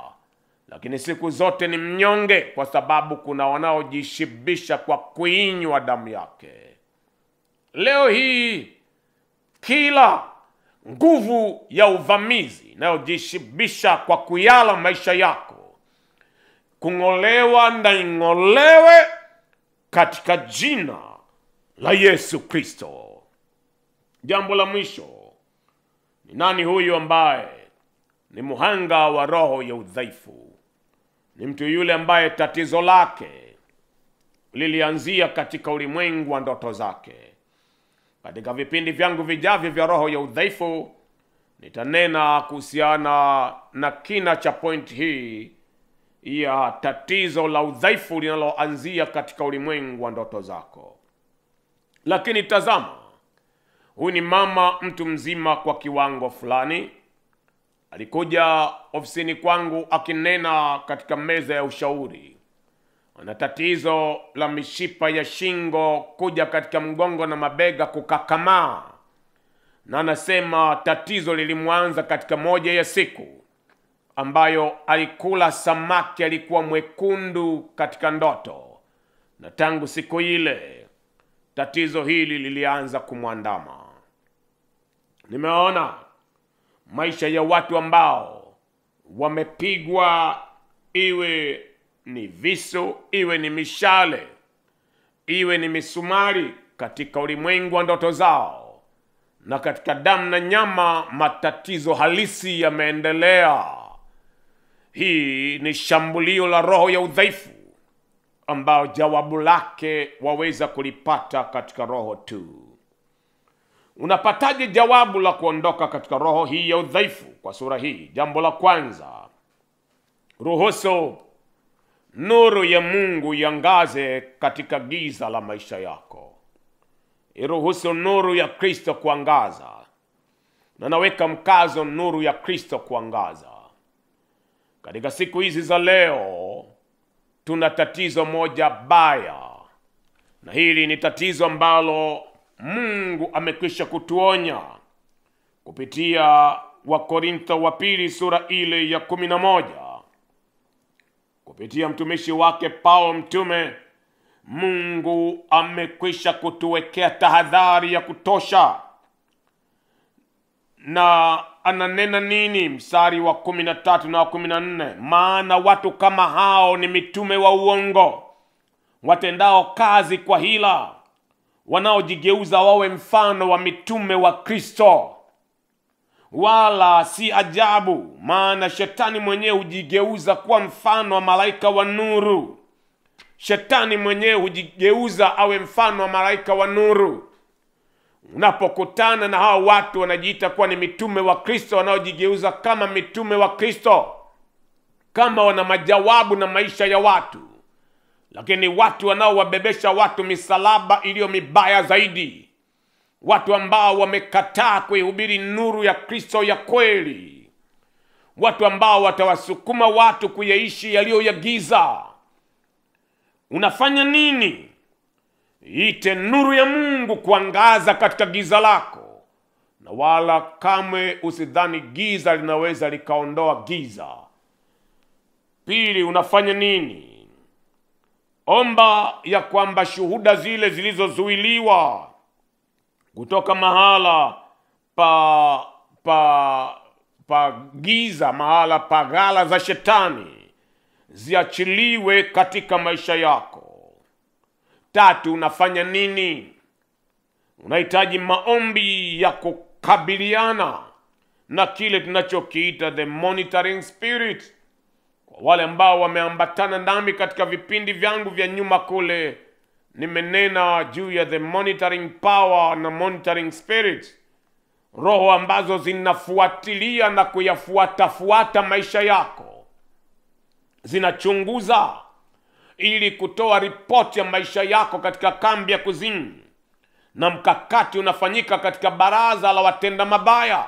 lakini siku zote ni mnyonge, kwa sababu kuna wanaojishibisha kwa kuinywa damu yake. Leo hii kila nguvu ya uvamizi inayojishibisha kwa kuyala maisha yako, kung'olewa na ing'olewe katika jina la Yesu Kristo. Jambo la mwisho, ni nani huyu ambaye ni muhanga wa roho ya udhaifu? Ni mtu yule ambaye tatizo lake lilianzia katika ulimwengu wa ndoto zake. Katika vipindi vyangu vijavyo vya roho ya udhaifu, nitanena kuhusiana na kina cha point hii ya tatizo la udhaifu linaloanzia katika ulimwengu wa ndoto zako. Lakini tazama, huyu ni mama mtu mzima kwa kiwango fulani. Alikuja ofisini kwangu akinena katika meza ya ushauri. Ana tatizo la mishipa ya shingo kuja katika mgongo na mabega kukakamaa. Na anasema tatizo lilimwanza katika moja ya siku ambayo alikula samaki alikuwa mwekundu katika ndoto. Na tangu siku ile tatizo hili lilianza kumwandama. Nimeona maisha ya watu ambao wamepigwa, iwe ni visu, iwe ni mishale, iwe ni misumari, katika ulimwengu wa ndoto zao, na katika damu na nyama matatizo halisi yameendelea. Hii ni shambulio la roho ya udhaifu, ambao jawabu lake waweza kulipata katika roho tu. Unapataje jawabu la kuondoka katika roho hii ya udhaifu? Kwa sura hii, jambo la kwanza, ruhusu nuru ya Mungu iangaze katika giza la maisha yako. Iruhusu nuru ya Kristo kuangaza. Na naweka mkazo nuru ya Kristo kuangaza. Katika siku hizi za leo tuna tatizo moja baya, na hili ni tatizo ambalo Mungu amekwisha kutuonya kupitia Wakorintho wa pili sura ile ya 11. Kupitia mtumishi wake Paulo mtume, Mungu amekwisha kutuwekea tahadhari ya kutosha. Na ananena nini? Mstari wa 13 na wa 14, maana watu kama hao ni mitume wa uongo, watendao kazi kwa hila, wanaojigeuza wawe mfano wa mitume wa Kristo. Wala si ajabu, maana shetani mwenyewe hujigeuza kuwa mfano wa malaika wa nuru. Shetani mwenyewe hujigeuza awe mfano wa malaika wa nuru. Unapokutana na hao watu wanajiita kuwa ni mitume wa Kristo, wanaojigeuza kama mitume wa Kristo, kama wana majawabu na maisha ya watu, lakini watu wanaowabebesha watu misalaba iliyo mibaya zaidi, watu ambao wamekataa kuihubiri nuru ya Kristo ya kweli, watu ambao watawasukuma watu kuyaishi yaliyo ya giza. Unafanya nini? Ite nuru ya Mungu kuangaza katika giza lako, na wala kamwe usidhani giza linaweza likaondoa giza. Pili, unafanya nini? Omba ya kwamba shuhuda zile zilizozuiliwa kutoka mahala pa giza, mahala pa ghala za shetani, ziachiliwe katika maisha yako. Tatu, unafanya nini? Unahitaji maombi ya kukabiliana na kile tunachokiita the monitoring spirit. Kwa wale ambao wameambatana nami katika vipindi vyangu vya nyuma kule, nimenena juu ya the monitoring power na monitoring spirit, roho ambazo zinafuatilia na kuyafuata maisha yako, zinachunguza ili kutoa ripoti ya maisha yako katika kambi ya kuzimu, na mkakati unafanyika katika baraza la watenda mabaya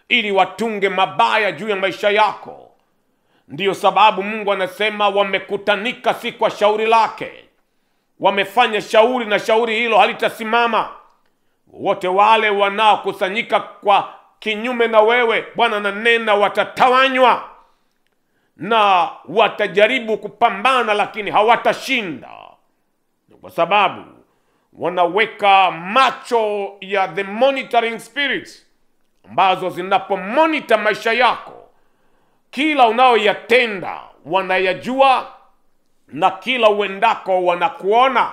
ili watunge mabaya juu ya maisha yako. Ndiyo sababu Mungu anasema wamekutanika si kwa shauri lake, wamefanya shauri na shauri hilo halitasimama. Wote wale wanaokusanyika kwa kinyume na wewe, Bwana ananena, watatawanywa na watajaribu kupambana, lakini hawatashinda, kwa sababu wanaweka macho ya the monitoring spirits, ambazo zinapomonitor maisha yako, kila unaoyatenda wanayajua, na kila uendako wanakuona,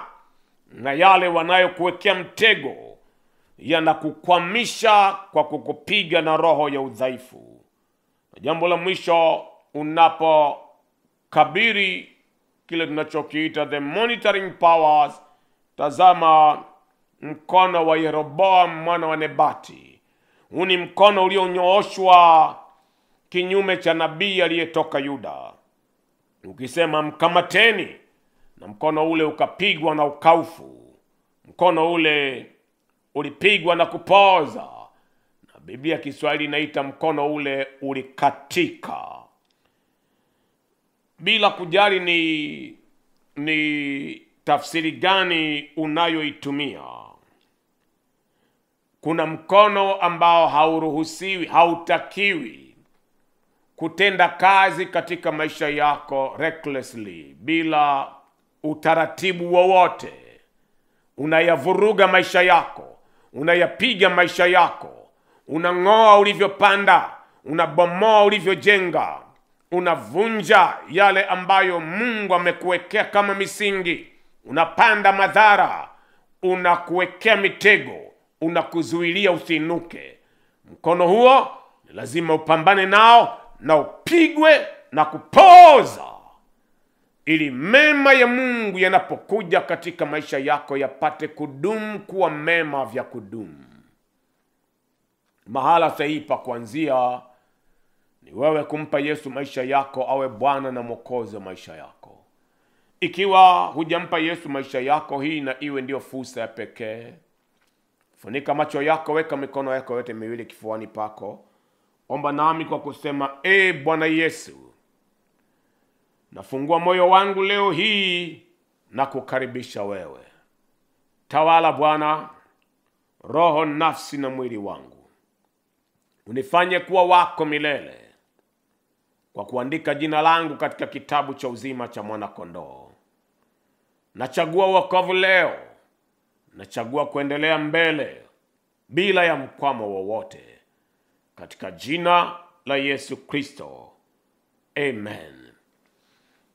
na yale wanayokuwekea mtego yanakukwamisha kwa kukupiga na roho ya udhaifu. Na jambo la mwisho, unapokabiri kile tunachokiita the monitoring powers, tazama mkono wa Yeroboam mwana wa Nebati. Huu ni mkono ulionyooshwa kinyume cha nabii aliyetoka Yuda, ukisema mkamateni, na mkono ule ukapigwa na ukaufu. Mkono ule ulipigwa na kupoza, na Biblia Kiswahili inaita mkono ule ulikatika. Bila kujali ni tafsiri gani unayoitumia, kuna mkono ambao hauruhusiwi, hautakiwi kutenda kazi katika maisha yako recklessly, bila utaratibu wowote. Unayavuruga maisha yako, unayapiga maisha yako, unang'oa ulivyopanda, unabomoa ulivyojenga, unavunja yale ambayo Mungu amekuwekea kama misingi, unapanda madhara, unakuwekea mitego, unakuzuilia usiinuke. Mkono huo lazima upambane nao na upigwe na kupoza, ili mema ya Mungu yanapokuja katika maisha yako yapate kudumu kuwa mema vya kudumu. Mahala sahihi pa kuanzia ni wewe kumpa Yesu maisha yako awe Bwana na Mwokozi wa maisha yako. Ikiwa hujampa Yesu maisha yako, hii na iwe ndio fursa ya pekee. Funika macho yako, weka mikono yako yote miwili kifuani pako. Omba nami kwa kusema, Bwana Yesu, nafungua moyo wangu leo hii na kukaribisha wewe. Tawala Bwana, roho, nafsi na mwili wangu. Unifanye kuwa wako milele, kwa kuandika jina langu katika kitabu cha uzima cha mwana kondoo. Nachagua wokovu leo. Nachagua kuendelea mbele bila ya mkwamo wowote, katika jina la Yesu Kristo. Amen.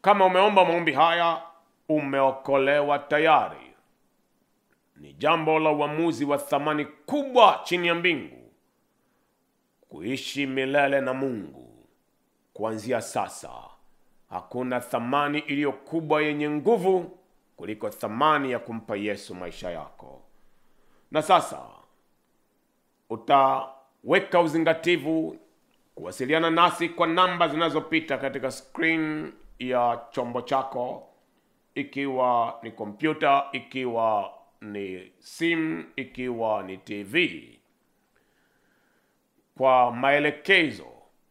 Kama umeomba maombi haya, umeokolewa tayari. Ni jambo la uamuzi wa thamani kubwa chini ya mbingu, kuishi milele na Mungu. Kuanzia sasa, hakuna thamani iliyo kubwa yenye nguvu kuliko thamani ya kumpa Yesu maisha yako. Na sasa utaweka uzingativu kuwasiliana nasi kwa namba zinazopita katika screen ya chombo chako, ikiwa ni kompyuta, ikiwa ni simu, ikiwa ni TV. Kwa maelekezo,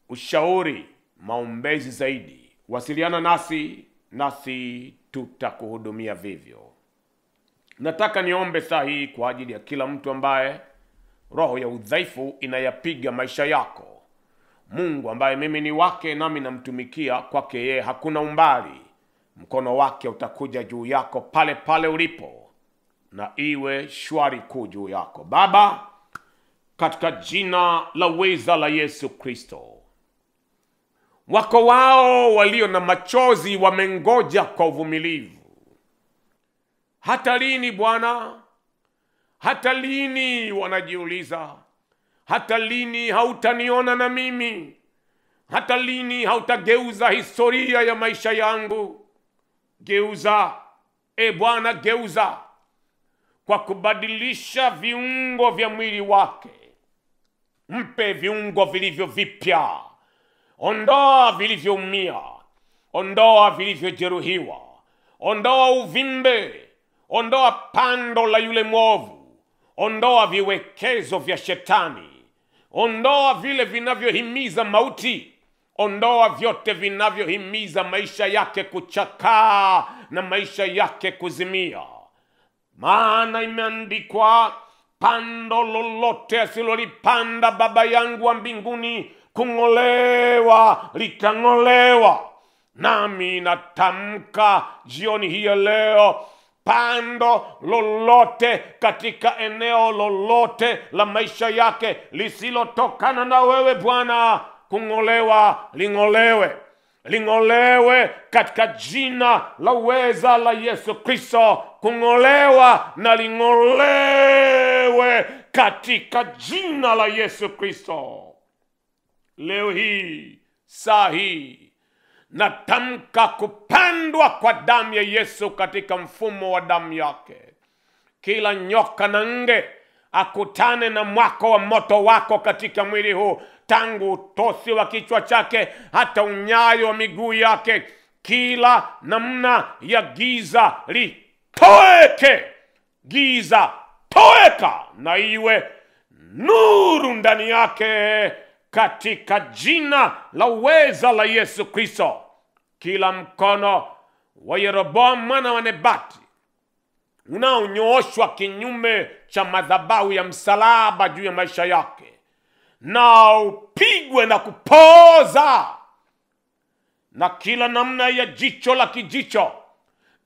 ushauri, maombezi zaidi, wasiliana nasi tutakuhudumia vivyo. Nataka niombe saa hii kwa ajili ya kila mtu ambaye roho ya udhaifu inayapiga maisha yako. Mungu ambaye mimi ni wake nami namtumikia, kwake yeye hakuna umbali. Mkono wake utakuja juu yako pale pale ulipo, na iwe shwari kuu juu yako. Baba, katika jina la uweza la Yesu Kristo, wako wao walio na machozi wamengoja kwa uvumilivu. Hata lini Bwana? Hata lini? Wanajiuliza. Hata lini hautaniona na mimi? Hata lini hautageuza historia ya maisha yangu? Geuza, Bwana, geuza kwa kubadilisha viungo vya mwili wake. Mpe viungo vilivyo vipya. Ondoa vilivyoumia, ondoa vilivyojeruhiwa, ondoa uvimbe, ondoa pando la yule mwovu, ondoa viwekezo vya shetani, ondoa vile vinavyohimiza mauti, ondoa vyote vinavyohimiza maisha yake kuchakaa na maisha yake kuzimia. Maana imeandikwa, pando lolote asilolipanda Baba yangu wa mbinguni kung'olewa litang'olewa. Nami natamka jioni hii ya leo, pando lolote katika eneo lolote la maisha yake lisilotokana na wewe Bwana kung'olewa, ling'olewe. Ling'olewe katika jina la uweza la Yesu Kristo. Kung'olewa na ling'olewe katika jina la Yesu Kristo. Leo hii, saa hii, natamka kupandwa kwa damu ya Yesu katika mfumo wa damu yake. Kila nyoka na nge akutane na mwako wa moto wako katika mwili huu, tangu utosi wa kichwa chake hata unyayo wa miguu yake. Kila namna ya giza litoweke. Giza toweka, na iwe nuru ndani yake katika jina la uweza la Yesu Kristo. Kila mkono wa Yeroboamu mwana wa Nebati unaonyooshwa kinyume cha madhabahu ya msalaba juu ya maisha yake, na upigwe na kupoza. Na kila namna ya jicho la kijicho,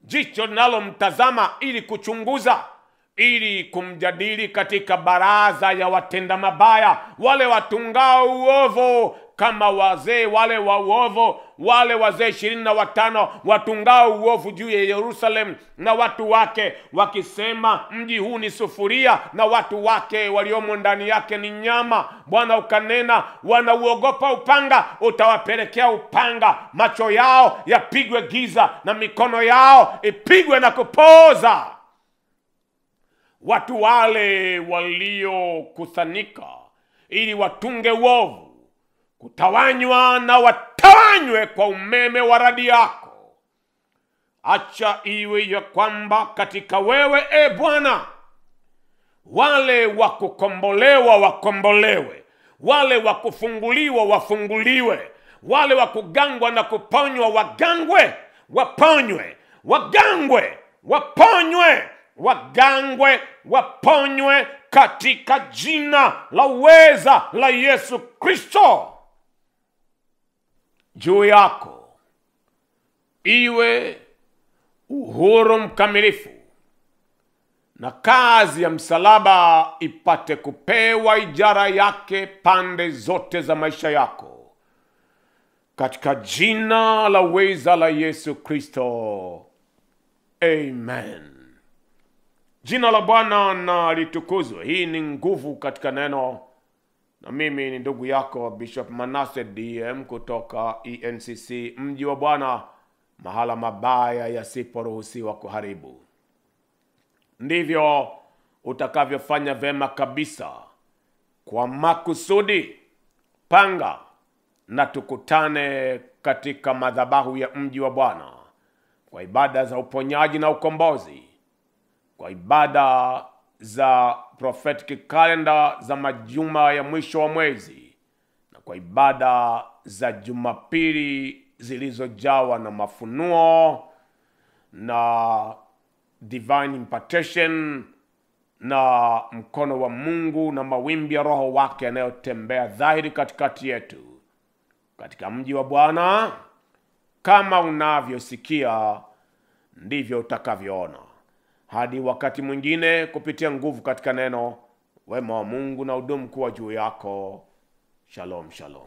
jicho linalomtazama ili kuchunguza, ili kumjadili katika baraza ya watenda mabaya, wale watungao uovu, kama wazee wale wa uovu, wale wazee 25 watungao uovu juu ya Yerusalemu na watu wake, wakisema mji huu ni sufuria na watu wake waliomo ndani yake ni nyama. Bwana ukanena, wanauogopa upanga, utawapelekea upanga. Macho yao yapigwe giza na mikono yao ipigwe na kupoza. Watu wale waliokusanyika ili watunge uovu, kutawanywa na watawanywe kwa umeme wa radi yako. Acha iwe ya kwamba katika wewe, Bwana, wale wakukombolewa wakombolewe, wale wakufunguliwa wafunguliwe, wale wakugangwa na kuponywa wagangwe, waponywe, wagangwe, waponywe, wagangwe, waponywe katika jina la uweza la Yesu Kristo. Juu yako iwe uhuru mkamilifu, na kazi ya msalaba ipate kupewa ijara yake pande zote za maisha yako, katika jina la uweza la Yesu Kristo. Amen. Jina la Bwana na litukuzwe. Hii ni nguvu katika neno, na mimi ni ndugu yako Bishop Manasseh DM kutoka ENCC Mji wa Bwana, mahala mabaya yasiporuhusiwa kuharibu. Ndivyo utakavyofanya vema kabisa. Kwa makusudi, panga na tukutane katika madhabahu ya Mji wa Bwana kwa ibada za uponyaji na ukombozi, kwa ibada za prophetic calendar za majuma ya mwisho wa mwezi, na kwa ibada za Jumapili zilizojawa na mafunuo na divine impartation na mkono wa Mungu na mawimbi ya Roho wake yanayotembea dhahiri katikati yetu katika Mji wa Bwana. Kama unavyosikia ndivyo utakavyoona. Hadi wakati mwingine, kupitia nguvu katika neno, wema wa Mungu na udumu kuwa juu yako. Shalom, shalom.